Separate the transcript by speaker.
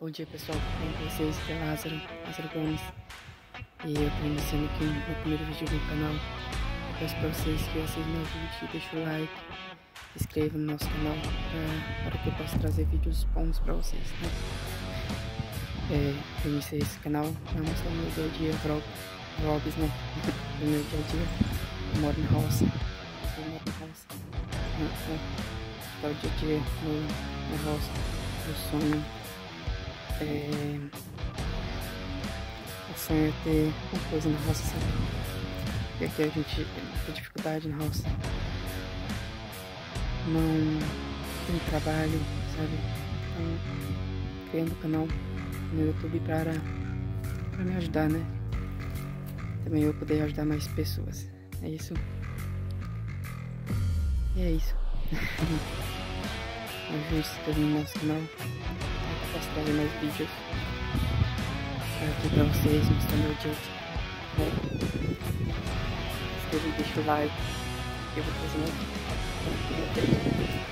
Speaker 1: Bom dia, pessoal, com vocês, aqui é Lázaro Gomes. E eu tô iniciando aqui meu primeiro vídeo no canal. Eu peço pra vocês que assistam meu vídeo, deixem o like, se inscrevam no nosso canal para que eu possa trazer vídeos bons pra vocês, né? Eu iniciei esse canal pra mostrar o meu dia a dia, vlogs, né? Do meu dia a dia. Eu moro na roça. Tá o dia a dia na roça. Meu sonho é ter uma coisa na roça, sabe? Porque aqui a gente tem dificuldade na roça. Não tem trabalho, sabe? Então, criando um canal no YouTube para me ajudar, né? Também eu poder ajudar mais pessoas. É isso. E é isso. Ajude-se também no nosso canal. Eu posso trazer mais vídeos aqui pra vocês, mostrando meu dia. Se inscreva e deixa o like. Eu vou fazer mais vídeos.